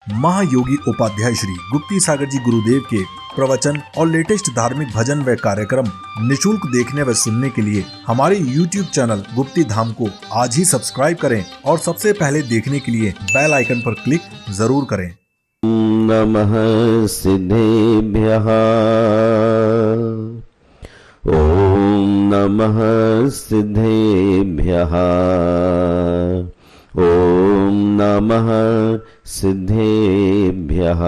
महायोगी उपाध्याय श्री गुप्ती सागर जी गुरुदेव के प्रवचन और लेटेस्ट धार्मिक भजन व कार्यक्रम निशुल्क देखने व सुनने के लिए हमारे YouTube चैनल गुप्ती धाम को आज ही सब्सक्राइब करें और सबसे पहले देखने के लिए बेल आइकन पर क्लिक जरूर करें। नमः सिद्धेभ्यः। ओम नमः सिद्धेभ्यः। ओम नमः सिद्धेभ्यः।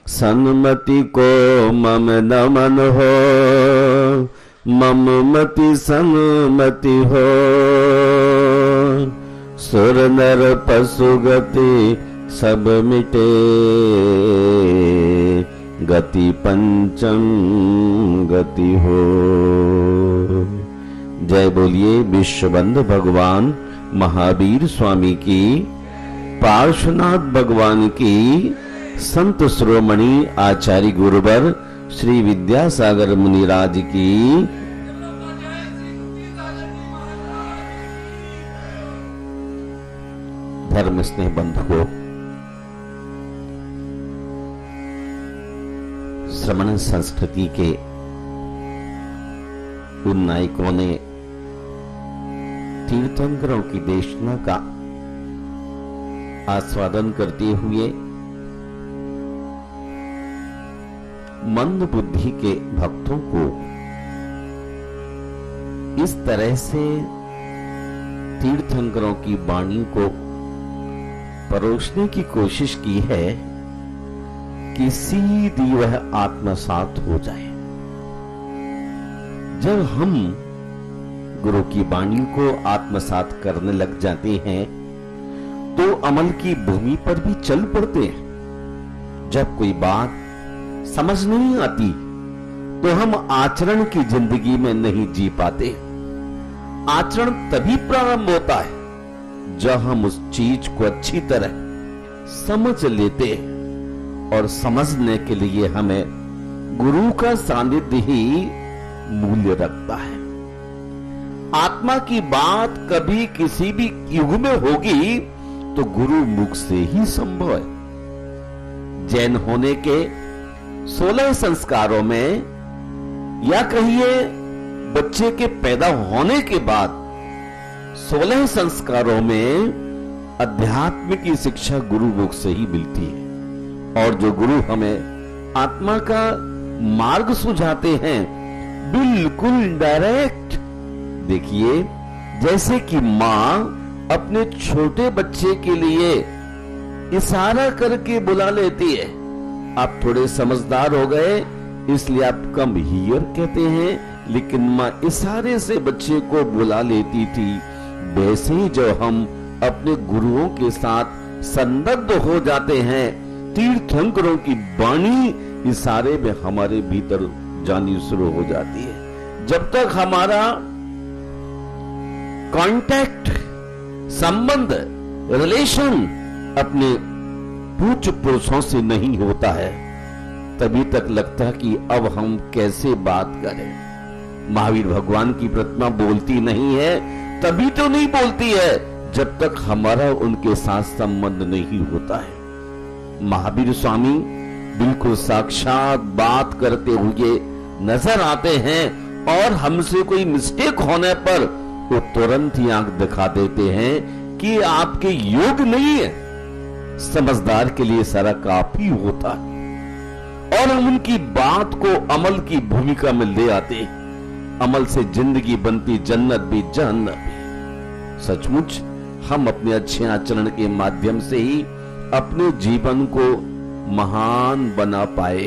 सन्मति को मम नमन हो, मम मति सन्मति हो। सुर नर पशु गति सब मिटे, गति पंचम गति हो। जय बोलिए विश्वबंधु भगवान महावीर स्वामी की, पार्श्वनाथ भगवान की, संत शिरोमणि आचार्य गुरुवर श्री विद्यासागर मुनिराज की। धर्म स्नेह बंधु को, श्रमण संस्कृति के उन नायकों ने तीर्थंकरों की देशना का आस्वादन करते हुए मंद बुद्धि के भक्तों को इस तरह से तीर्थंकरों की वाणी को परोसने की कोशिश की है कि सीधी वह आत्मसात हो जाए। जब हम गुरु की वाणी को आत्मसात करने लग जाते हैं तो अमल की भूमि पर भी चल पड़ते हैं। जब कोई बात समझ नहीं आती तो हम आचरण की जिंदगी में नहीं जी पाते। आचरण तभी प्रारंभ होता है जब हम उस चीज को अच्छी तरह समझ लेते हैं, और समझने के लिए हमें गुरु का सानिध्य ही मूल्य रखता है। आत्मा की बात कभी किसी भी युग में होगी तो गुरु मुख से ही संभव है। जैन होने के 16 संस्कारों में, या कहिए बच्चे के पैदा होने के बाद 16 संस्कारों में अध्यात्म की शिक्षा गुरु मुख से ही मिलती है। और जो गुरु हमें आत्मा का मार्ग सुझाते हैं बिल्कुल डायरेक्ट। देखिए, जैसे कि मां अपने छोटे बच्चे के लिए इशारा करके बुला लेती है। आप थोड़े समझदार हो गए इसलिए आप कम हियर कहते हैं, लेकिन मां इशारे से बच्चे को बुला लेती थी। वैसे ही जो हम अपने गुरुओं के साथ संबद्ध हो जाते हैं, तीर्थंकरों की वाणी इशारे में हमारे भीतर जानी शुरू हो जाती है। जब तक हमारा कांटेक्ट, संबंध, रिलेशन अपने पूज्य पुरुषों से नहीं होता है, तभी तक लगता है कि अब हम कैसे बात करें। महावीर भगवान की प्रतिमा बोलती नहीं है, तभी तो नहीं बोलती है जब तक हमारा उनके साथ संबंध नहीं होता है। महावीर स्वामी बिल्कुल साक्षात बात करते हुए नजर आते हैं, और हमसे कोई मिस्टेक होने पर वो तुरंत ही आंख दिखा देते हैं कि आपके योग नहीं है। समझदार के लिए सारा काफी होता है, और हम उनकी बात को अमल की भूमिका में ले आते। अमल से जिंदगी बनती जन्नत भी जहन्नम भी। सचमुच हम अपने अच्छे आचरण के माध्यम से ही अपने जीवन को महान बना पाए।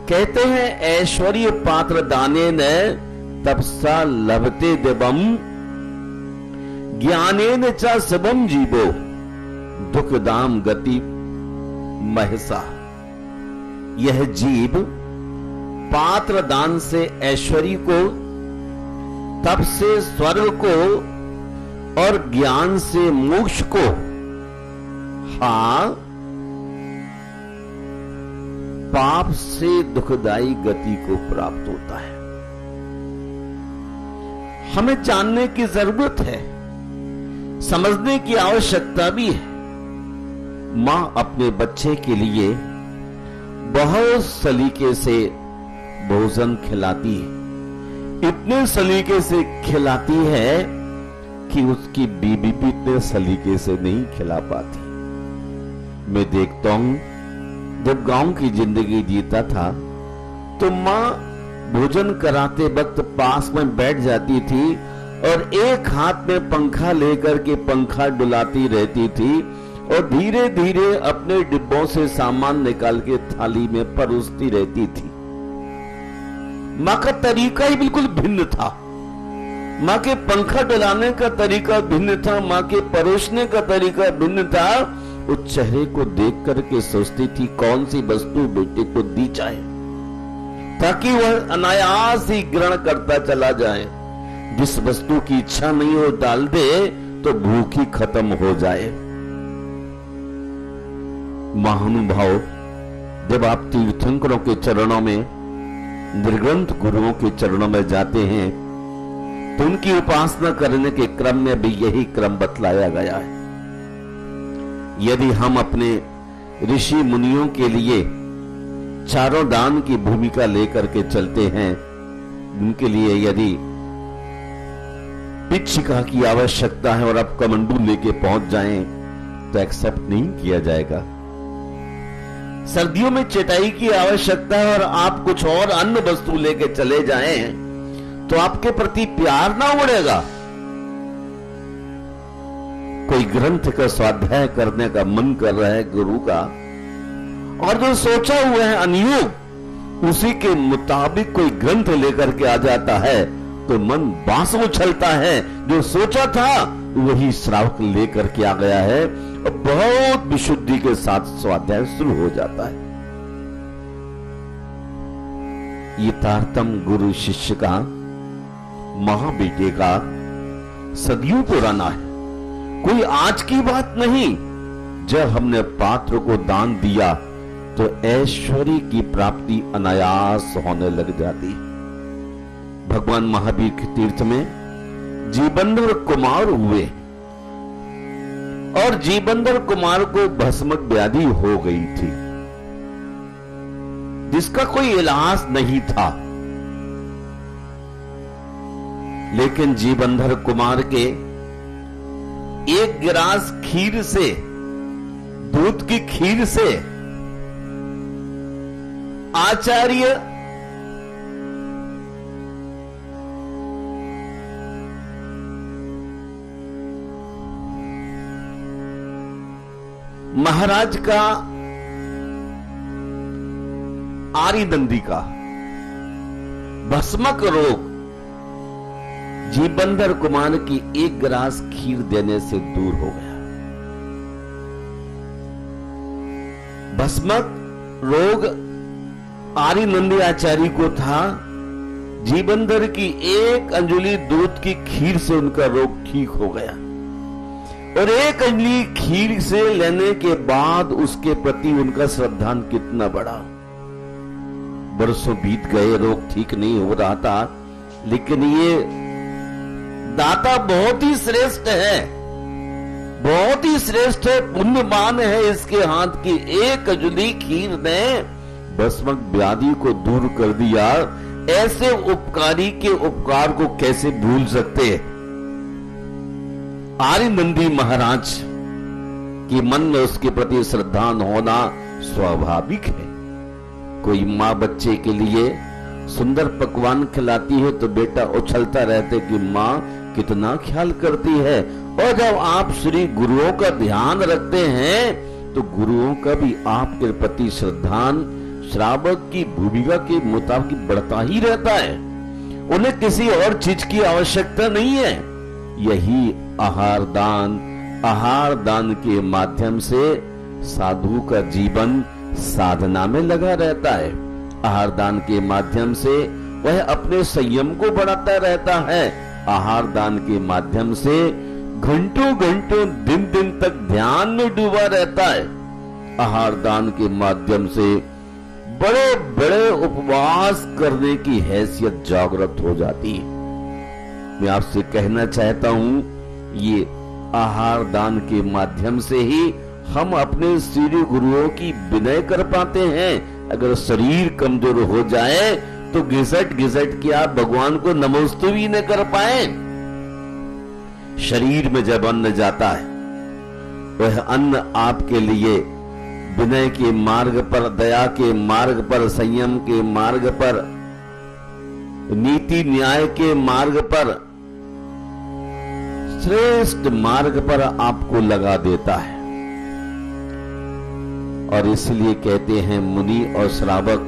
कहते हैं ऐश्वर्य पात्र दाने न तपसा लभते दिवम, ज्ञानेन च सबम जीवो दुख दाम गति महसा। यह जीव पात्र दान से ऐश्वर्य को, तप से स्वर्ग को, और ज्ञान से मोक्ष को, हाँ, पाप से दुखदाई गति को प्राप्त होता है। हमें जानने की जरूरत है समझने की आवश्यकता भी है। मां अपने बच्चे के लिए बहुत सलीके से भोजन खिलाती है, इतने सलीके से खिलाती है कि उसकी बीबी भी इतने सलीके से नहीं खिला पाती। मैं देखता हूं, जब गांव की जिंदगी जीता था तो मां भोजन कराते वक्त पास में बैठ जाती थी और एक हाथ में पंखा लेकर के पंखा डुलाती रहती थी और धीरे धीरे अपने डिब्बों से सामान निकाल के थाली में परोसती रहती थी। मां का तरीका ही बिल्कुल भिन्न था। मां के पंखा डुलाने का तरीका भिन्न था, मां के परोसने का तरीका भिन्न था। उस चेहरे को देख करके सोचती थी कौन सी वस्तु बेटे को दी जाए ताकि वह अनायास ही ग्रहण करता चला जाए। जिस वस्तु की इच्छा नहीं हो डाल दे तो भूख ही खत्म हो जाए। महानुभाव, जब आप तीर्थंकरों के चरणों में, निर्ग्रंथ गुरुओं के चरणों में जाते हैं तो उनकी उपासना करने के क्रम में भी यही क्रम बतलाया गया है। यदि हम अपने ऋषि मुनियों के लिए चारों दान की भूमिका लेकर के चलते हैं, उनके लिए यदि पिच्छिका की आवश्यकता है और आप कमंडू लेके पहुंच जाएं तो एक्सेप्ट नहीं किया जाएगा। सर्दियों में चटाई की आवश्यकता है और आप कुछ और अन्य वस्तु लेके चले जाएं तो आपके प्रति प्यार ना उड़ेगा। कोई ग्रंथ का स्वाध्याय करने का मन कर रहा है गुरु का और जो सोचा हुआ है अनुयोग उसी के मुताबिक कोई ग्रंथ लेकर के आ जाता है तो मन बांस उछलता है। जो सोचा था वही श्रावक लेकर के आ गया है और बहुत विशुद्धि के साथ स्वाध्याय शुरू हो जाता है। ये तारतम्य गुरु शिष्य का, मां बेटे का सदियों पुराना है, कोई आज की बात नहीं। जब हमने पात्र को दान दिया तो ऐश्वर्य की प्राप्ति अनायास होने लग जाती। भगवान महावीर के तीर्थ में जीबंदर कुमार हुए और जीबंदर कुमार को भस्मक व्याधि हो गई थी जिसका कोई इलाज नहीं था। लेकिन जीबंदर कुमार के एक गिलास खीर से, दूध की खीर से आचार्य महाराज का, आरिदंदी का भस्मक रोग जीबंदर कुमार की एक गिलास खीर देने से दूर हो गया। भस्मक रोग आरिनंदी आचार्य को था, जीबंदर की एक अंजुली दूध की खीर से उनका रोग ठीक हो गया और एक अंजलि खीर से लेने के बाद उसके प्रति उनका श्रद्धान कितना बढ़ा। बरसों बीत गए, रोग ठीक नहीं हो रहा था, लेकिन ये दाता बहुत ही श्रेष्ठ है, बहुत ही श्रेष्ठ है, पुण्यवान है। इसके हाथ की एक अंजुली खीर ने भस्मक व्याधि को दूर कर दिया। ऐसे उपकारी के उपकार को कैसे भूल सकते हैं। आरिनंदी महाराज के मन में उसके प्रति श्रद्धान होना स्वाभाविक है। कोई माँ बच्चे के लिए सुंदर पकवान खिलाती है तो बेटा उछलता रहता कि माँ कितना ख्याल करती है। और जब आप श्री गुरुओं का ध्यान रखते हैं तो गुरुओं का भी आपके प्रति श्रद्धान श्रावक की भूमिका के मुताबिक बढ़ता ही रहता है। उन्हें किसी और चीज की आवश्यकता नहीं है। यही आहार दान के माध्यम से साधु का जीवन साधना में लगा रहता है। आहार दान के माध्यम से वह अपने संयम को बढ़ाता रहता है। आहार दान के माध्यम से घंटों घंटों दिन दिन तक ध्यान में डूबा रहता है। आहार दान के माध्यम से बड़े बड़े उपवास करने की हैसियत जागृत हो जाती है। मैं आपसे कहना चाहता हूं, ये आहार दान के माध्यम से ही हम अपने सीढ़ी गुरुओं की विनय कर पाते हैं। अगर शरीर कमजोर हो जाए तो घिसट घिसट के आप भगवान को नमोस्तु भी न कर पाए। शरीर में जब अन्न जाता है, वह अन्न आपके लिए विनय के मार्ग पर, दया के मार्ग पर, संयम के मार्ग पर, नीति न्याय के मार्ग पर, श्रेष्ठ मार्ग पर आपको लगा देता है। और इसलिए कहते हैं मुनि और श्रावक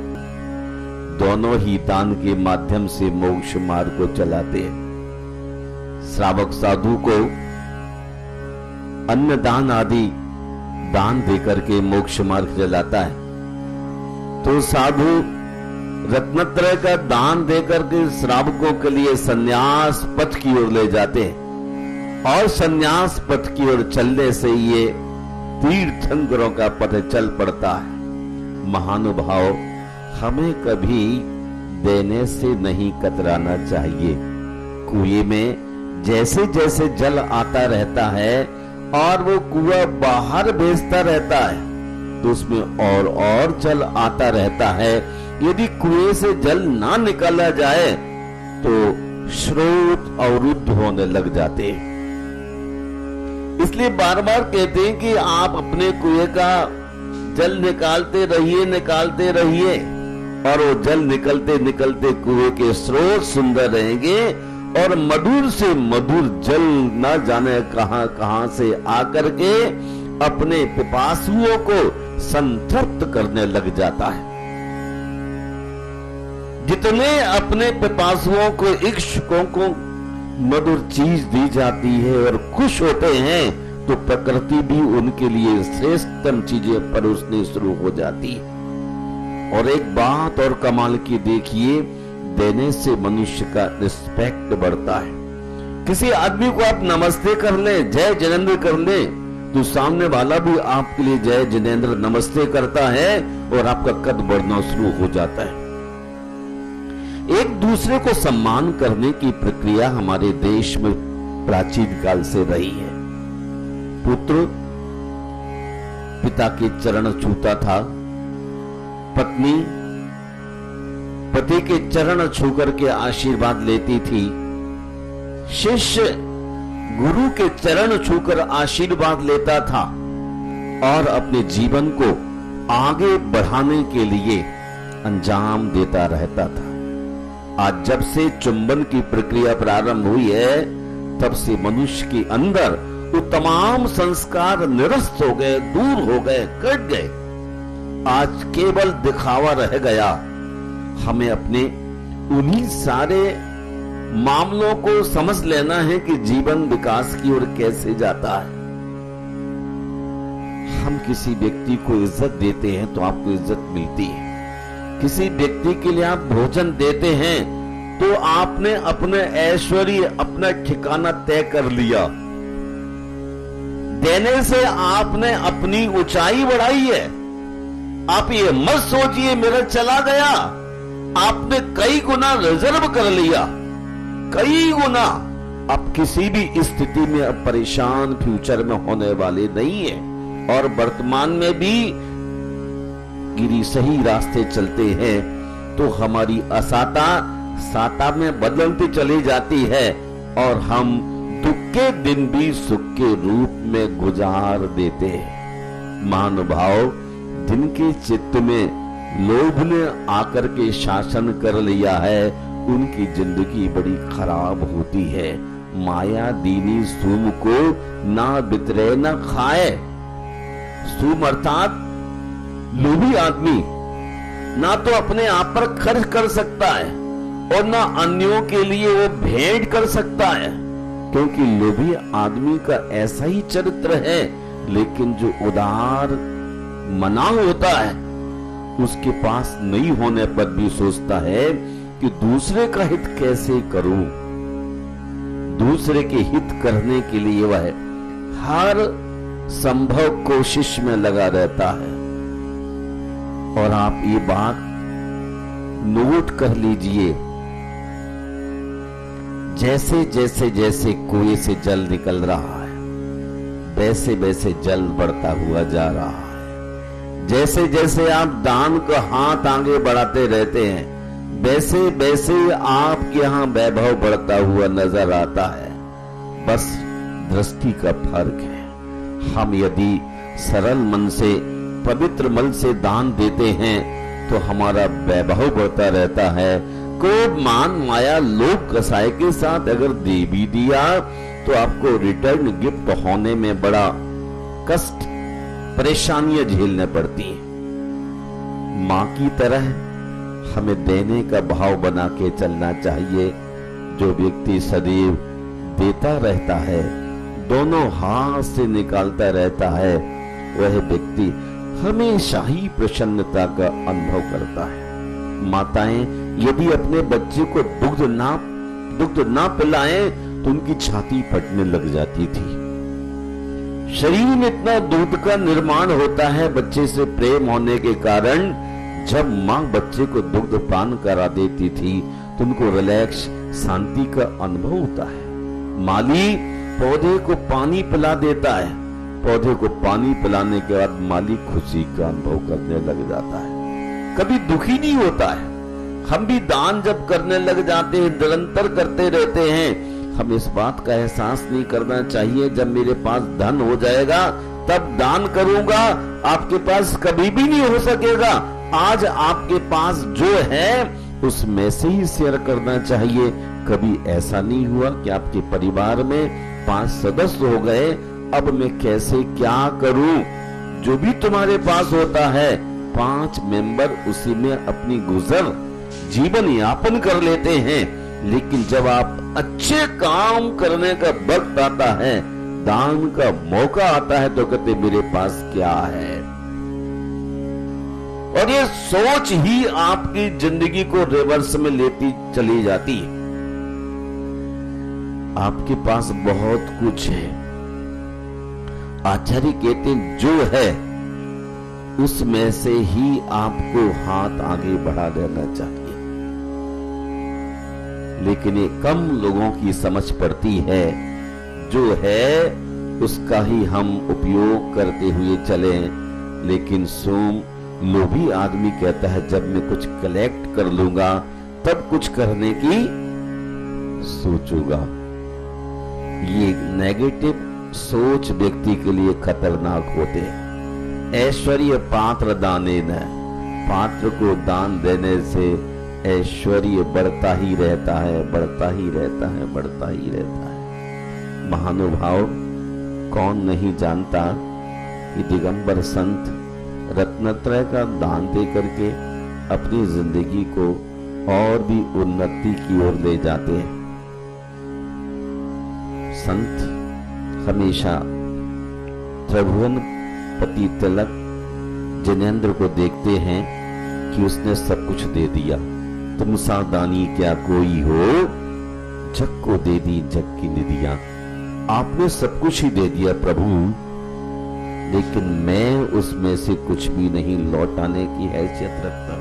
दोनों ही दान के माध्यम से मोक्ष मार्ग को चलाते हैं। श्रावक साधु को अन्न दान आदि दान देकर के मोक्ष मार्ग चलाता है, तो साधु रत्नत्रय का दान देकर के श्रावकों के लिए संन्यास पथ की ओर ले जाते हैं। और संन्यास पथ की ओर चलने से ये तीर्थंकरों का पथ चल पड़ता है। महानुभाव, हमें कभी देने से नहीं कतराना चाहिए। कुएं में जैसे जैसे जल आता रहता है और वो कुआं बाहर भेजता रहता है, तो उसमें और जल आता रहता है। यदि कुएं से जल ना निकाला जाए तो स्रोत अवरुद्ध होने लग जाते हैं। इसलिए बार बार कहते हैं कि आप अपने कुएं का जल निकालते रहिए, और वो जल निकलते निकलते कुएं के स्रोत सुंदर रहेंगे और मधुर से मधुर जल ना जाने कहां कहां से आकर के अपने पिपासुओं को संतृप्त करने लग जाता है। जितने अपने पिपासुओं को, इच्छुकों को मधुर चीज दी जाती है और खुश होते हैं, तो प्रकृति भी उनके लिए श्रेष्ठतम चीजें परोसनी शुरू हो जाती है। और एक बात और कमाल की देखिए, देने से मनुष्य का रिस्पेक्ट बढ़ता है। किसी आदमी को आप नमस्ते कर ले, जय जिनेंद्र कर ले, तो सामने वाला भी आपके लिए जय जिनेंद्र नमस्ते करता है और आपका कद बढ़ना शुरू हो जाता है। एक दूसरे को सम्मान करने की प्रक्रिया हमारे देश में प्राचीन काल से रही है। पुत्र पिता के चरण छूता था, पत्नी पति के चरण छूकर के आशीर्वाद लेती थी, शिष्य गुरु के चरण छूकर आशीर्वाद लेता था और अपने जीवन को आगे बढ़ाने के लिए अंजाम देता रहता था। आज जब से चुंबन की प्रक्रिया प्रारंभ हुई है, तब से मनुष्य के अंदर वो तमाम संस्कार निरस्त हो गए, दूर हो गए, कट गए। आज केवल दिखावा रह गया। हमें अपने उन्हीं सारे मामलों को समझ लेना है कि जीवन विकास की ओर कैसे जाता है। हम किसी व्यक्ति को इज्जत देते हैं तो आपको इज्जत मिलती है। किसी व्यक्ति के लिए आप भोजन देते हैं तो आपने अपने ऐश्वर्य, अपना ठिकाना तय कर लिया। देने से आपने अपनी ऊंचाई बढ़ाई है। आप ये मत सोचिए मेरा चला गया, आपने कई गुना रिजर्व कर लिया, कई गुना। आप किसी भी स्थिति में अब परेशान फ्यूचर में होने वाले नहीं है। और वर्तमान में भी गिरी सही रास्ते चलते हैं तो हमारी असाता साता में बदलती चली जाती है और हम दुख के दिन भी सुख के रूप में गुजार देते हैं। महानुभाव, जिनके चित्त में लोभ ने आकर के शासन कर लिया है, उनकी जिंदगी बड़ी खराब होती है। माया दीनी सूम को ना बितरे ना खाए। सूम अर्थात लोभी आदमी ना तो अपने आप पर खर्च कर सकता है और ना अन्यों के लिए वो भेंट कर सकता है, क्योंकि लोभी आदमी का ऐसा ही चरित्र है। लेकिन जो उदार मना होता है, उसके पास नहीं होने पर भी सोचता है कि दूसरे का हित कैसे करूं। दूसरे के हित करने के लिए वह हर संभव कोशिश में लगा रहता है। और आप ये बात नोट कर लीजिए, जैसे जैसे जैसे कुएं से जल निकल रहा है, वैसे वैसे जल बढ़ता हुआ जा रहा है। जैसे जैसे आप दान का हाथ आगे बढ़ाते रहते हैं, वैसे वैसे आपके यहां वैभव बढ़ता हुआ नजर आता है। बस दृष्टि का फर्क है। हम यदि सरल मन से, पवित्र मन से दान देते हैं तो हमारा वैभव बढ़ता रहता है। क्रोध, मान, माया, लोभ, कसाय के साथ अगर दे भी दिया तो आपको रिटर्न गिफ्ट होने में बड़ा कष्ट, परेशानियां झेलने पड़ती है। मां की तरह हमें देने का भाव बना के चलना चाहिए। जो व्यक्ति सदैव देता रहता है, दोनों हाथ से निकालता रहता है, वह व्यक्ति हमेशा ही प्रसन्नता का अनुभव करता है। माताएं यदि अपने बच्चे को दुग्ध ना पिलाएं तो उनकी छाती फटने लग जाती थी। शरीर में इतना दूध का निर्माण होता है बच्चे से प्रेम होने के कारण। जब मां बच्चे को दुग्ध पान करा देती थी तो उनको रिलैक्स, शांति का अनुभव होता है। माली पौधे को पानी पिला देता है, पौधे को पानी पिलाने के बाद माली खुशी का अनुभव करने लग जाता है, कभी दुखी नहीं होता है। हम भी दान जब करने लग जाते हैं, निरंतर करते रहते हैं, हम इस बात का एहसास नहीं करना चाहिए जब मेरे पास धन हो जाएगा तब दान करूंगा। आपके पास कभी भी नहीं हो सकेगा। आज आपके पास जो है उसमें से ही शेयर करना चाहिए। कभी ऐसा नहीं हुआ कि आपके परिवार में 5 सदस्य हो गए, अब मैं कैसे क्या करूं? जो भी तुम्हारे पास होता है 5 मेंबर उसी में अपनी गुजर जीवन यापन कर लेते हैं। लेकिन जब आप अच्छे काम करने का वक्त आता है, दान का मौका आता है, तो कहते मेरे पास क्या है। और ये सोच ही आपकी जिंदगी को रिवर्स में लेती चली जाती है। आपके पास बहुत कुछ है। आचार्य कहते हैं जो है उसमें से ही आपको हाथ आगे बढ़ा देना चाहिए। लेकिन ये कम लोगों की समझ पड़ती है। जो है उसका ही हम उपयोग करते हुए चले। लेकिन सोम लोभी आदमी कहता है जब मैं कुछ कलेक्ट कर लूंगा तब कुछ करने की सोचूंगा। ये नेगेटिव सोच व्यक्ति के लिए खतरनाक होते हैं। ऐश्वर्य पात्र दाने न, पात्र को दान देने से ऐश्वर्य बढ़ता ही रहता है, बढ़ता ही रहता है, बढ़ता ही रहता है। महानुभाव, कौन नहीं जानता कि दिगंबर संत रत्नत्रय का दान दे करके अपनी जिंदगी को और भी उन्नति की ओर ले जाते हैं। संत हमेशा त्रिभुवन पति तिलक जिनेंद्र को देखते हैं कि उसने सब कुछ दे दिया। तुम सा दानी क्या कोई हो, जग को दे दी जग की निधियां। आपने सब कुछ ही दे दिया प्रभु, लेकिन मैं उसमें से कुछ भी नहीं लौटाने की हैसियत रखता।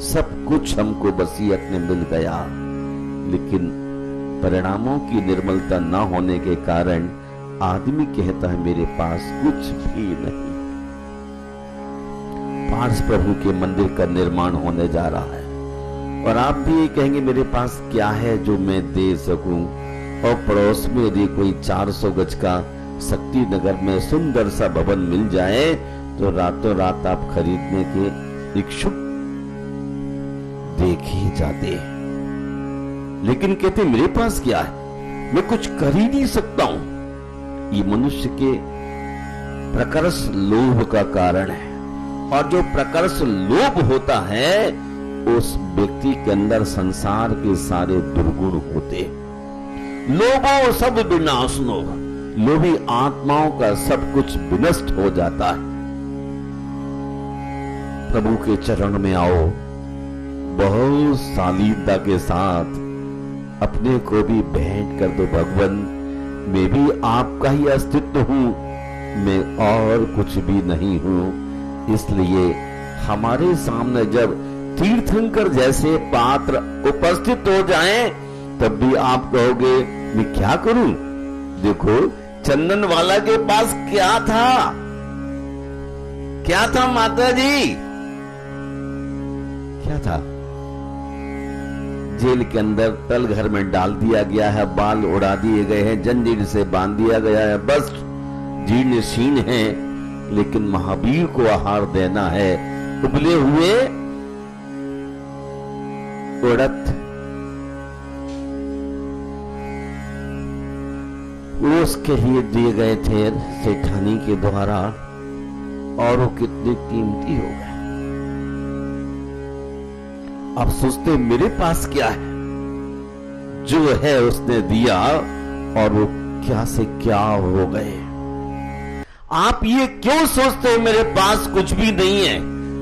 सब कुछ हमको वसीयत में मिल गया, लेकिन परिणामों की निर्मलता न होने के कारण आदमी कहता है मेरे पास कुछ भी नहीं। पार्स प्रभु के मंदिर का निर्माण होने जा रहा है और आप भी ये कहेंगे मेरे पास क्या है जो मैं दे सकूं। और पड़ोस में यदि कोई 400 गज का शक्ति नगर में सुंदर सा भवन मिल जाए तो रातों रात आप खरीदने के इच्छुक देख ही जाते हैं। लेकिन कहते मेरे पास क्या है, मैं कुछ कर ही नहीं सकता हूं। ये मनुष्य के प्रकर्ष लोभ का कारण है। और जो प्रकर्ष लोभ होता है उस व्यक्ति के अंदर संसार के सारे दुर्गुण होते। लोभो सब विनाशनो, लोभी आत्माओं का सब कुछ विनष्ट हो जाता है। प्रभु के चरण में आओ, बहुत शालीनता के साथ अपने को भी भेंट कर दो। भगवान, मैं भी आपका ही अस्तित्व हूं, मैं और कुछ भी नहीं हूं। इसलिए हमारे सामने जब तीर्थंकर जैसे पात्र उपस्थित हो जाएं, तब भी आप कहोगे मैं क्या करूं। देखो चंदन वाला के पास क्या था? क्या था माता जी? क्या था? जेल के अंदर तल घर में डाल दिया गया है, बाल उड़ा दिए गए हैं, जंजीर से बांध दिया गया है, बस जीर्ण शीर्ण है, लेकिन महावीर को आहार देना है। उबले हुए उड़द वो उसके लिए दिए गए थे सेठानी के द्वारा, और वो कितने कीमती हो गए। अब सोचते मेरे पास क्या है, जो है उसने दिया, और वो क्या से क्या हो गए। आप ये क्यों सोचते हो मेरे पास कुछ भी नहीं है?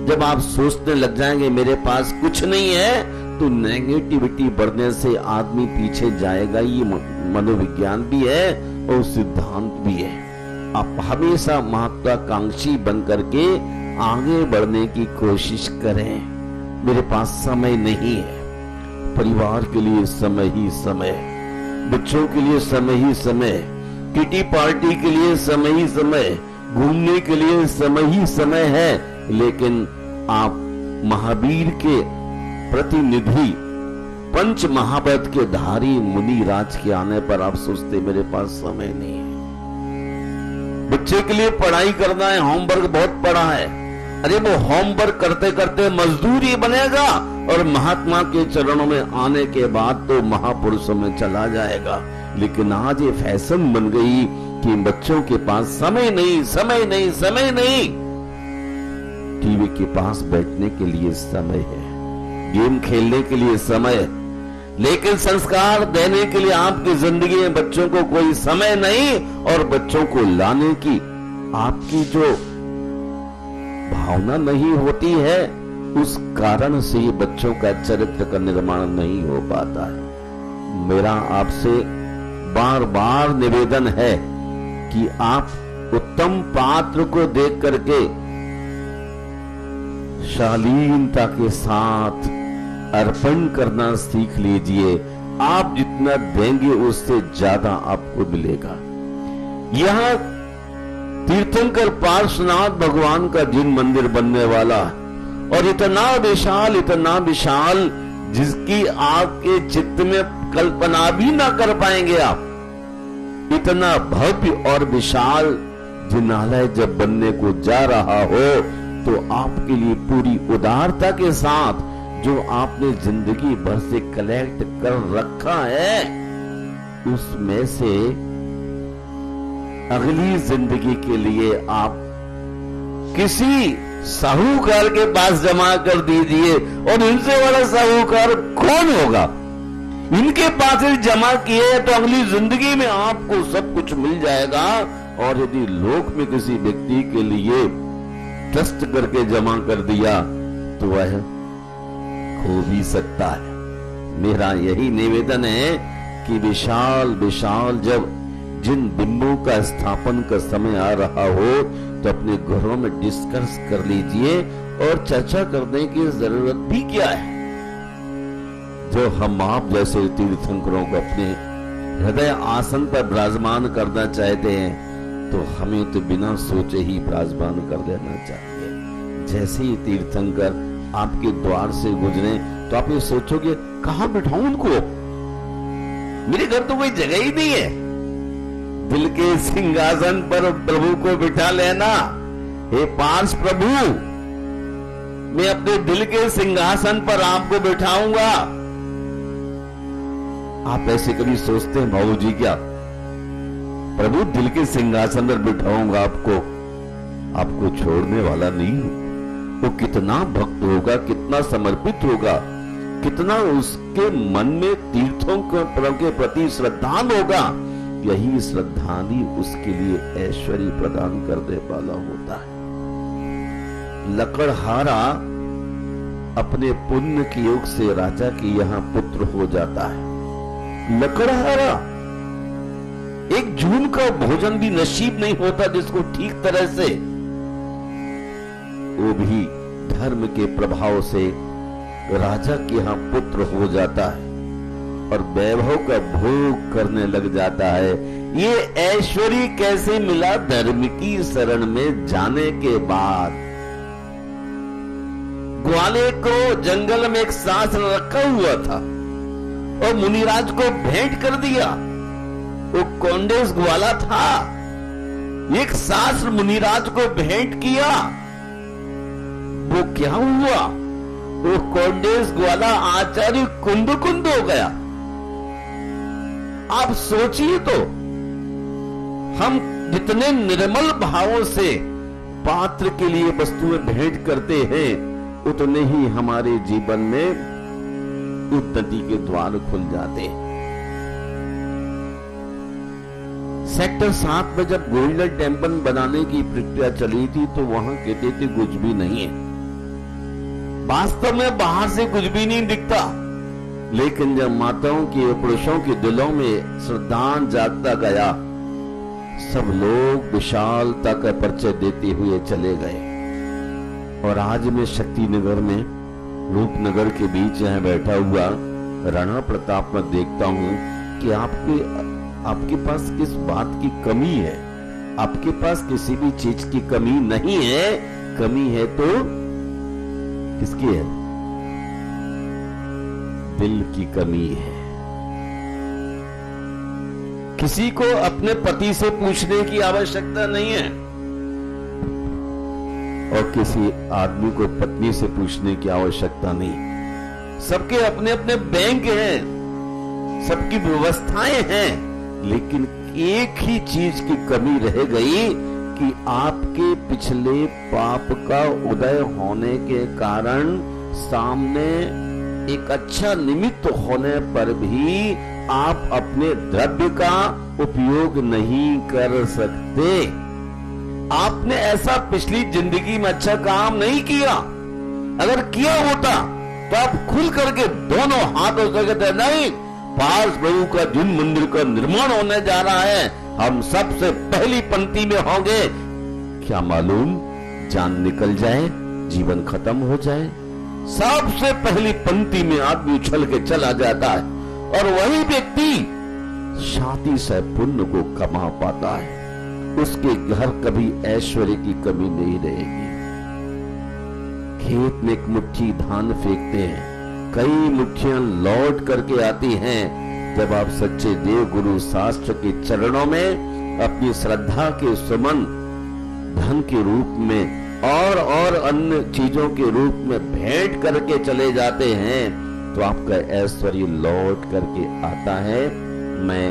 जब आप सोचने लग जाएंगे मेरे पास कुछ नहीं है, तो नेगेटिविटी बढ़ने से आदमी पीछे जाएगा। ये मनोविज्ञान भी है और सिद्धांत भी है। आप हमेशा महत्वाकांक्षी बन करके आगे बढ़ने की कोशिश करें। मेरे पास समय नहीं है, परिवार के लिए समय ही समय, बच्चों के लिए समय ही समय, किटी पार्टी के लिए समय ही समय, घूमने के लिए समय ही समय है। लेकिन आप महावीर के प्रतिनिधि, पंच महाभक्त के धारी मुनि राज के आने पर आप सोचते मेरे पास समय नहीं है। बच्चे के लिए पढ़ाई करना है, होमवर्क बहुत पड़ा है। अरे वो होमवर्क करते करते मजदूर ही बनेगा, और महात्मा के चरणों में आने के बाद तो महापुरुषों में चला जाएगा। लेकिन आज ये फैशन बन गई कि बच्चों के पास समय नहीं, समय नहीं, समय नहीं। टीवी के पास बैठने के लिए समय है, गेम खेलने के लिए समय, लेकिन संस्कार देने के लिए आपकी जिंदगी में बच्चों को कोई समय नहीं। और बच्चों को लाने की आपकी जो भावना नहीं होती है, उस कारण से ये बच्चों का चरित्र का निर्माण नहीं हो पाता है। मेरा आपसे बार बार निवेदन है कि आप उत्तम पात्र को देख करके शालीनता के साथ अर्पण करना सीख लीजिए। आप जितना देंगे उससे ज्यादा आपको मिलेगा। यहां तीर्थंकर पार्श्वनाथ भगवान का जिन मंदिर बनने वाला, और इतना विशाल जिसकी आपके चित्त में कल्पना भी ना कर पाएंगे आप। इतना भव्य और विशाल जिनालय जब बनने को जा रहा हो, तो आपके लिए पूरी उदारता के साथ जो आपने जिंदगी भर से कलेक्ट कर रखा है, उसमें से अगली जिंदगी के लिए आप किसी साहूकार के पास जमा कर दीजिए। और इनसे बड़ा साहूकार कौन होगा? इनके पास जमा किए तो अगली जिंदगी में आपको सब कुछ मिल जाएगा। और यदि लोक में किसी व्यक्ति के लिए ट्रस्ट करके जमा कर दिया तो वह खो भी सकता है। मेरा यही निवेदन है कि विशाल जब जिन बिंबों का स्थापन का समय आ रहा हो, तो अपने घरों में डिस्कस कर लीजिए, और चर्चा करने की जरूरत भी क्या है। जो हम आप जैसे तीर्थंकरों को अपने हृदय आसन पर विराजमान करना चाहते हैं, तो हमें तो बिना सोचे ही विराजमान कर देना चाहिए। जैसे ही तीर्थंकर आपके द्वार से गुजरे, तो आप ये सोचोगे कहां बिठाऊं उनको? मेरे घर तो कोई जगह ही नहीं है। दिल के सिंहासन पर प्रभु को बिठा लेना। हे पार्श प्रभु, मैं अपने दिल के सिंहासन पर आपको बिठाऊंगा। आप ऐसे कभी सोचते हैं भाऊ जी क्या? प्रभु दिल के सिंहासन पर बिठाऊंगा आपको छोड़ने वाला नहीं हूं। वो कितना भक्त होगा, कितना समर्पित होगा, कितना उसके मन में तीर्थों के प्रति श्रद्धान होगा। यही श्रद्धानी उसके लिए ऐश्वर्य प्रदान करने वाला होता है। लकड़हारा अपने पुण्य के योग से राजा के यहां पुत्र हो जाता है। लकड़हारा एक जून का भोजन भी नसीब नहीं होता जिसको ठीक तरह से, वो भी धर्म के प्रभाव से राजा के यहां पुत्र हो जाता है। और वैभव का भोग करने लग जाता है। ये ऐश्वर्य कैसे मिला? धर्म की शरण में जाने के बाद। ग्वाले को जंगल में एक शास्त्र रखा हुआ था और मुनिराज को भेंट कर दिया। वो कोंडेस ग्वाला था, एक शास्त्र मुनिराज को भेंट किया। वो क्या हुआ? वो कोंडेस ग्वाला आचार्य कुंद हो गया। आप सोचिए तो, हम जितने निर्मल भावों से पात्र के लिए वस्तुएं भेंट करते हैं, उतने ही हमारे जीवन में उन्नति के द्वार खुल जाते हैं। सेक्टर 7 में जब गोल्डन टेम्पल बनाने की प्रक्रिया चली थी तो वहां कहते थे कुछ भी नहीं है। वास्तव में बाहर से कुछ भी नहीं दिखता, लेकिन जब माताओं के पुरुषों के दिलों में श्रद्धा जागता गया, सब लोग विशालता का परिचय देते हुए चले गए। और आज मैं शक्तिनगर में रूपनगर के बीच यहां बैठा हुआ राणा प्रताप में देखता हूं कि आपके पास किस बात की कमी है? आपके पास किसी भी चीज की कमी नहीं है। कमी है तो किसकी है? दिल की कमी है। किसी को अपने पति से पूछने की आवश्यकता नहीं है और किसी आदमी को पत्नी से पूछने की आवश्यकता नहीं। सबके अपने अपने बैंक हैं, सबकी व्यवस्थाएं हैं, लेकिन एक ही चीज की कमी रह गई कि आपके पिछले पाप का उदय होने के कारण सामने एक अच्छा निमित्त होने पर भी आप अपने द्रव्य का उपयोग नहीं कर सकते। आपने ऐसा पिछली जिंदगी में अच्छा काम नहीं किया। अगर किया होता तो आप खुल करके दोनों हाथों से कहते नहीं, पार्स प्रभु का जिन मंदिर का निर्माण होने जा रहा है, हम सबसे पहली पंक्ति में होंगे। क्या मालूम जान निकल जाए, जीवन खत्म हो जाए। सबसे पहली पंक्ति में आदमी उछल के चला जाता है और वही व्यक्ति शादी से पुण्य को कमा पाता है। उसके घर कभी ऐश्वर्य की कमी नहीं रहेगी। खेत में एक मुट्ठी धान फेंकते हैं, कई मुट्ठियां लौट करके आती हैं। जब आप सच्चे देव गुरु शास्त्र के चरणों में अपनी श्रद्धा के सुमन धन के रूप में और अन्य चीजों के रूप में भेंट करके चले जाते हैं, तो आपका ऐश्वर्य लौट करके आता है। मैं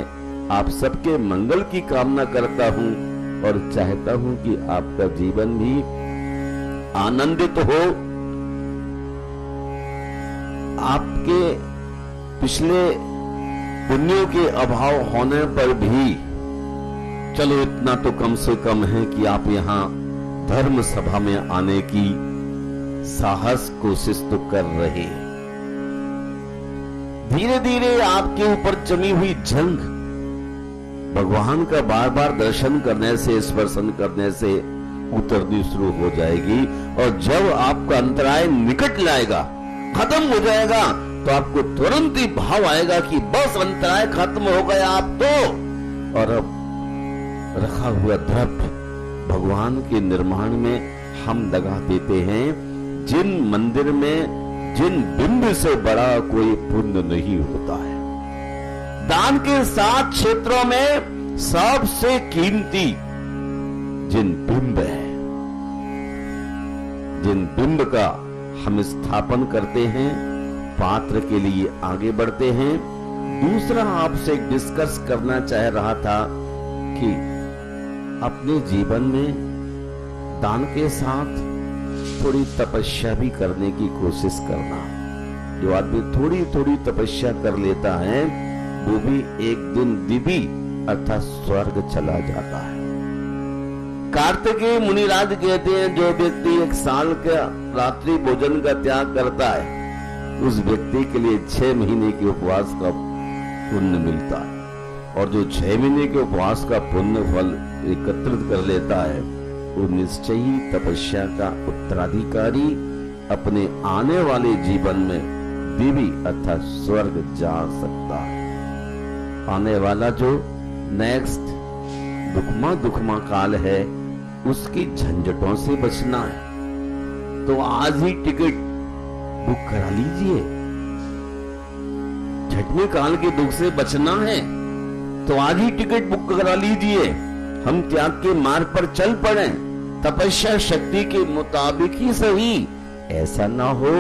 आप सबके मंगल की कामना करता हूं और चाहता हूं कि आपका जीवन भी आनंदित हो। आपके पिछले पुण्यों के अभाव होने पर भी चलो इतना तो कम से कम है कि आप यहां धर्म सभा में आने की साहस कोशिश तो कर रहे हैं। धीरे धीरे आपके ऊपर जमी हुई जंग भगवान का बार बार दर्शन करने से, स्पर्शन करने से उतरनी शुरू हो जाएगी। और जब आपका अंतराय निकट लाएगा, खत्म हो जाएगा, तो आपको तुरंत ही भाव आएगा कि बस अंतराय खत्म हो गया आप तो। और अब रखा हुआ द्रव्य भगवान के निर्माण में हम लगा देते हैं। जिन मंदिर में जिन बिंब से बड़ा कोई पुण्य नहीं होता है। दान के 7 क्षेत्रों में सबसे कीमती जिन बिंब है, जिन बिंब का हम स्थापन करते हैं, पात्र के लिए आगे बढ़ते हैं। दूसरा आपसे डिस्कस करना चाह रहा था कि अपने जीवन में दान के साथ थोड़ी तपस्या भी करने की कोशिश करना। जो आदमी थोड़ी थोड़ी तपस्या कर लेता है, वो भी एक दिन दिव्य अर्थात स्वर्ग चला जाता है। कार्तिकेय मुनिराज कहते हैं, जो व्यक्ति 1 साल का रात्रि भोजन का त्याग करता है, उस व्यक्ति के लिए 6 महीने के उपवास का पुण्य मिलता है। और जो 6 महीने के उपवास का पुण्य फल एकत्रित कर लेता है, वो निश्चय ही तपस्या का उत्तराधिकारी अपने आने वाले जीवन में देवी अर्थात स्वर्ग जा सकता है। आने वाला जो नेक्स्ट दुखमा काल है उसकी झंझटों से बचना है तो आज ही टिकट बुक करा लीजिए। झटने काल के दुख से बचना है तो आज ही टिकट बुक करा लीजिए। हम त्याग के मार्ग पर चल पड़े, तपस्या शक्ति के मुताबिक ही सही। ऐसा ना हो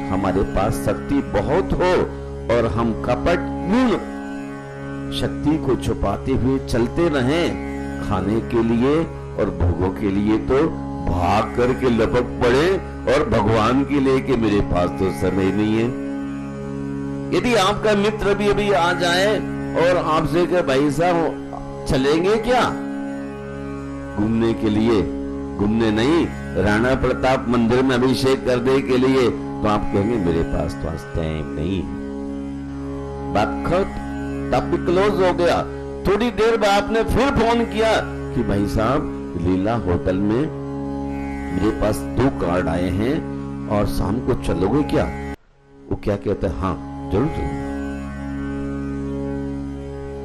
हमारे पास शक्ति बहुत हो और हम कपट गुण शक्ति को छुपाते हुए चलते रहें। खाने के लिए और भोगों के लिए तो भाग करके लपक पड़े और भगवान के लिए कि मेरे पास तो समय नहीं है। यदि आपका मित्र भी अभी आ जाए और आपसे कहे भाई साहब चलेंगे क्या घूमने के लिए, घूमने नहीं राणा प्रताप मंदिर में अभिषेक करने के लिए, तो आप कहेंगे मेरे पास तो आज टाइम नहीं। बात खत्म, टॉपिक क्लोज हो गया। थोड़ी देर बाद आपने फिर फोन किया कि भाई साहब लीला होटल में मेरे पास 2 कार्ड आए हैं और शाम को चलोगे क्या? वो क्या कहता है, हाँ जरूर चलूंगा,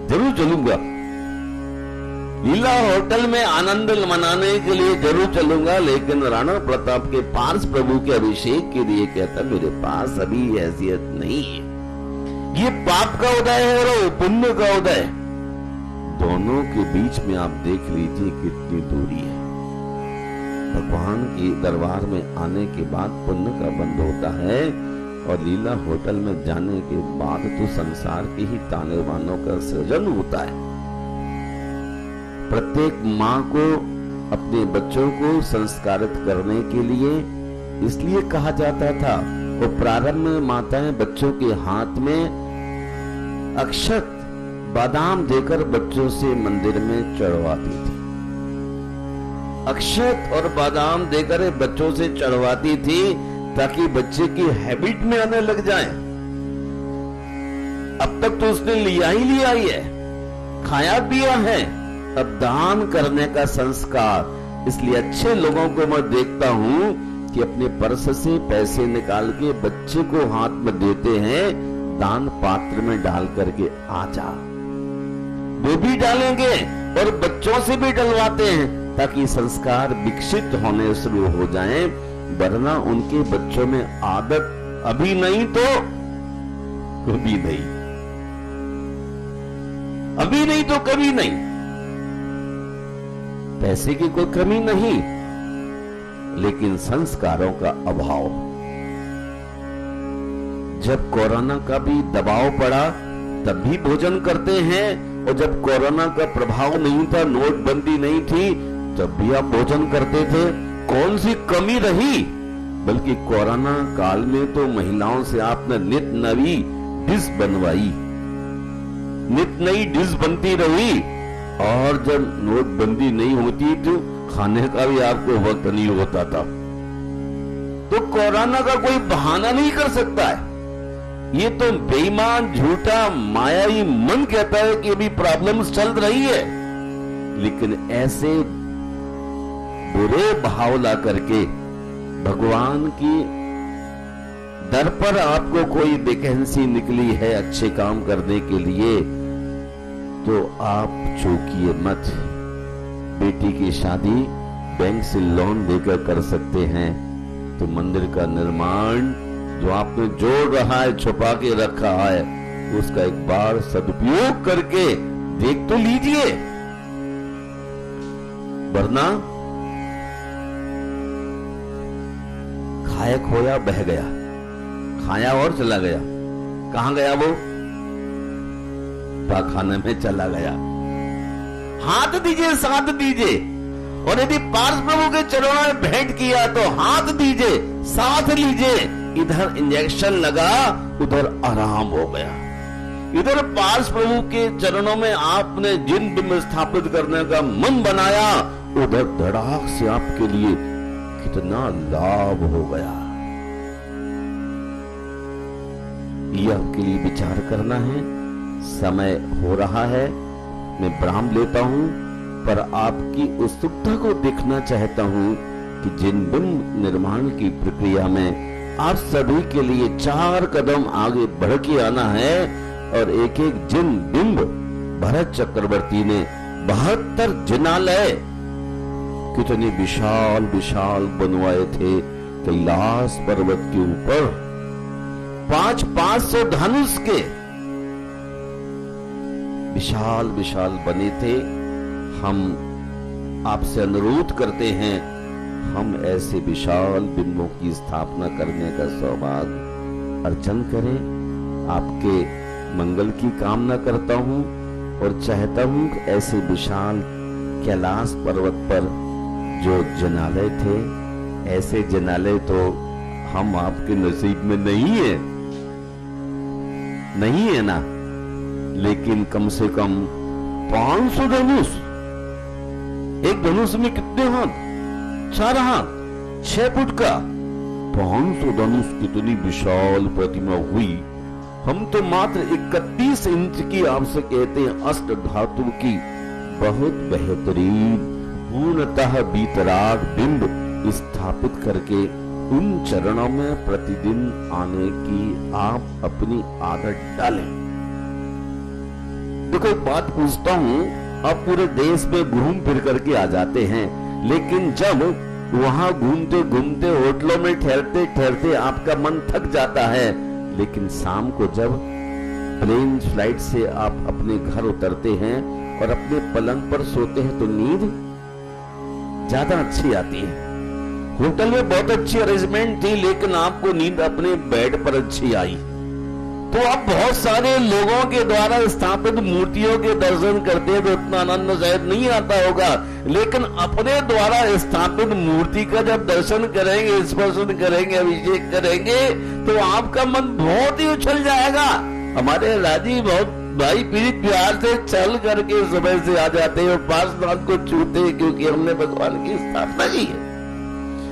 जरूर चलूंगा। लीला होटल में आनंद मनाने के लिए जरूर चलूंगा, लेकिन राणा प्रताप के पार्स प्रभु के अभिषेक के लिए कहता मेरे पास अभी हैसियत नहीं है। ये पाप का उदय है और पुण्य का उदय। दोनों के बीच में आप देख लीजिए कितनी दूरी है। भगवान के दरबार में आने के बाद पुण्य का बंध होता है और लीला होटल में जाने के बाद तो संसार के ही ताने बानों का सृजन होता है। प्रत्येक माँ को अपने बच्चों को संस्कारित करने के लिए इसलिए कहा जाता था। वो प्रारंभ में माताएं बच्चों के हाथ में अक्षत बादाम देकर बच्चों से मंदिर में चढ़वाती थी। अक्षत और बादाम देकर बच्चों से चढ़वाती थी ताकि बच्चे की हैबिट में आने लग जाए। अब तक तो उसने लिया ही है, खाया पिया है, अब दान करने का संस्कार। इसलिए अच्छे लोगों को मैं देखता हूं कि अपने पर्स से पैसे निकाल के बच्चे को हाथ में देते हैं, दान पात्र में डाल करके आ जा। वो भी डालेंगे और बच्चों से भी डलवाते हैं ताकि संस्कार विकसित होने शुरू हो जाएं, वरना उनके बच्चों में आदत अभी नहीं तो कभी नहीं, अभी नहीं तो कभी नहीं। पैसे की कोई कमी नहीं, लेकिन संस्कारों का अभाव। जब कोरोना का भी दबाव पड़ा तब भी भोजन करते हैं, और जब कोरोना का प्रभाव नहीं था, नोटबंदी नहीं थी, तब भी आप भोजन करते थे। कौन सी कमी रही? बल्कि कोरोना काल में तो महिलाओं से आपने नित नई डिश बनवाई, नित नई डिश बनती रही, और जब नोटबंदी नहीं होती तो खाने का भी आपको वक्त नहीं होता था। तो कोरोना का कोई बहाना नहीं कर सकता है। ये तो बेईमान झूठा मायावी मन कहता है कि अभी प्रॉब्लम्स चल रही है, लेकिन ऐसे बुरे भाव ला करके भगवान की दर पर आपको कोई वैकेंसी निकली है अच्छे काम करने के लिए, तो आप चूकिए मत। बेटी की शादी बैंक से लोन देकर कर सकते हैं, तो मंदिर का निर्माण जो आपने जोड़ रहा है, छुपा के रखा है, उसका एक बार सदुपयोग करके देख तो लीजिए, वरना खाया खोया बह गया, खाया और चला गया। कहां गया वो? खाने में चला गया। हाथ दीजिए, साथ दीजिए, और यदि पार्स प्रभु के चरणों में भेंट किया तो हाथ दीजिए, साथ लीजिए। इधर इंजेक्शन लगा, उधर आराम हो गया। इधर पार्स प्रभु के चरणों में आपने जिन बिंब स्थापित करने का मन बनाया, उधर धड़ाक से आपके लिए कितना लाभ हो गया। यह आपके लिए विचार करना है। समय हो रहा है, मैं विराम लेता हूं, पर आपकी उत्सुकता को देखना चाहता हूं कि जिन बिंब निर्माण की प्रक्रिया में आप सभी के लिए 4 कदम आगे बढ़ के आना है और एक एक जिन बिंब भरत चक्रवर्ती ने 72 जिनालय कितने विशाल विशाल बनवाए थे कैलाश पर्वत के ऊपर। 500 धनुष के विशाल विशाल बने थे। हम आपसे अनुरोध करते हैं, हम ऐसे विशाल बिंबों की स्थापना करने का सौभाग्य अर्जन करें। आपके मंगल की कामना करता हूं और चाहता हूं कि ऐसे विशाल कैलाश पर्वत पर जो जनालय थे, ऐसे जनालय तो हम आपके नसीब में नहीं है ना, लेकिन कम से कम 500 धनुष। एक धनुष में कितने हाथ? 4 हाथ, 6 फुट का 500 धनुष। कितनी विशाल प्रतिमा हुई। हम तो मात्र 31 इंच की आपसे कहते हैं अष्ट धातु की बहुत बेहतरीन पूर्णतः बीतराग बिंब स्थापित करके उन चरणों में प्रतिदिन आने की आप अपनी आदत डालें। देखो, एक बात पूछता हूं, आप पूरे देश में घूम फिर करके आ जाते हैं, लेकिन जब वहां घूमते घूमते होटलों में ठहरते ठहरते आपका मन थक जाता है, लेकिन शाम को जब प्लेन फ्लाइट से आप अपने घर उतरते हैं और अपने पलंग पर सोते हैं तो नींद ज्यादा अच्छी आती है। होटल में बहुत अच्छी अरेंजमेंट थी, लेकिन आपको नींद अपने बेड पर अच्छी आई। तो आप बहुत सारे लोगों के द्वारा स्थापित मूर्तियों के दर्शन करते हैं तो इतना आनंद शायद नहीं आता होगा, लेकिन अपने द्वारा स्थापित मूर्ति का जब दर्शन करेंगे, स्पर्शन करेंगे, अभिषेक करेंगे तो आपका मन बहुत ही उछल जाएगा। हमारे राजी बहुत भाई पीड़ित प्यार से चल करके सुबह से आ जाते हैं और पार्श्वनाथ को छूते हैं, क्योंकि हमने भगवान की स्थापना की है।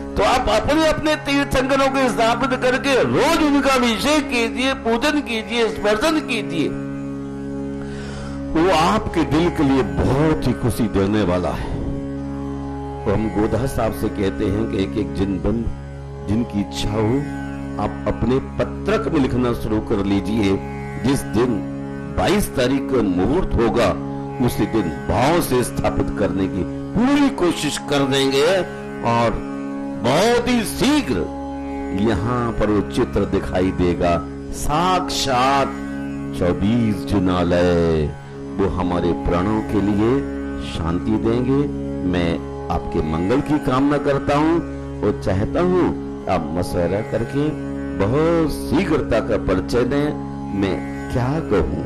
तो आप अपने तीर्थंकरों को स्थापित करके रोज उनका अभिषेक कीजिए, पूजन कीजिए, स्पर्शन कीजिए। वो आपके दिल के लिए बहुत ही खुशी देने वाला है। तो हम गोधा साहब से कहते हैं कि एक एक जिनकी इच्छा हो आप अपने पत्रक में लिखना शुरू कर लीजिए। जिस दिन 22 तारीख का मुहूर्त होगा उसी दिन भाव से स्थापित करने की पूरी कोशिश कर देंगे और बहुत ही शीघ्र यहाँ पर वो चित्र दिखाई देगा। साक्षात 24 जिनालय वो हमारे प्राणों के लिए शांति देंगे। मैं आपके मंगल की कामना करता हूँ और चाहता हूँ आप मशवरा करके बहुत शीघ्रता का परिचय दें। मैं क्या कहूँ,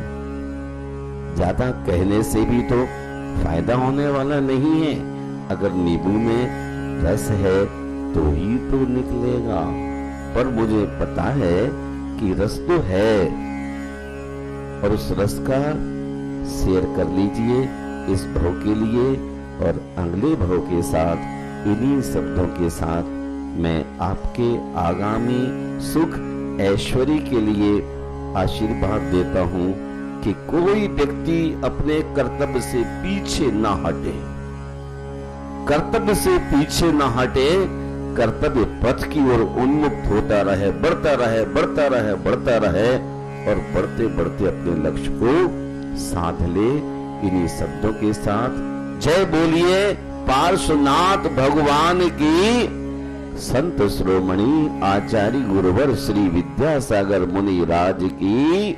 ज्यादा कहने से भी तो फायदा होने वाला नहीं है। अगर नींबू में रस है तो ही तो निकलेगा, पर मुझे पता है कि रस तो है और उस रस का शेयर कर लीजिए इस भाव के लिए और अगले भाव के साथ। इन्हीं शब्दों के साथ मैं आपके आगामी सुख ऐश्वर्य के लिए आशीर्वाद देता हूं कि कोई व्यक्ति अपने कर्तव्य से पीछे ना हटे, कर्तव्य से पीछे ना हटे, कर्तव्य पथ की ओर उन्मुक्त होता रहे, बढ़ता रहे, बढ़ता रहे, बढ़ता रहे और बढ़ते बढ़ते अपने लक्ष्य को साध ले। इन्हीं शब्दों के साथ जय बोलिए पार्श्वनाथ भगवान की। संत श्रोमणी आचार्य गुरुवर श्री विद्यासागर मुनि राज की।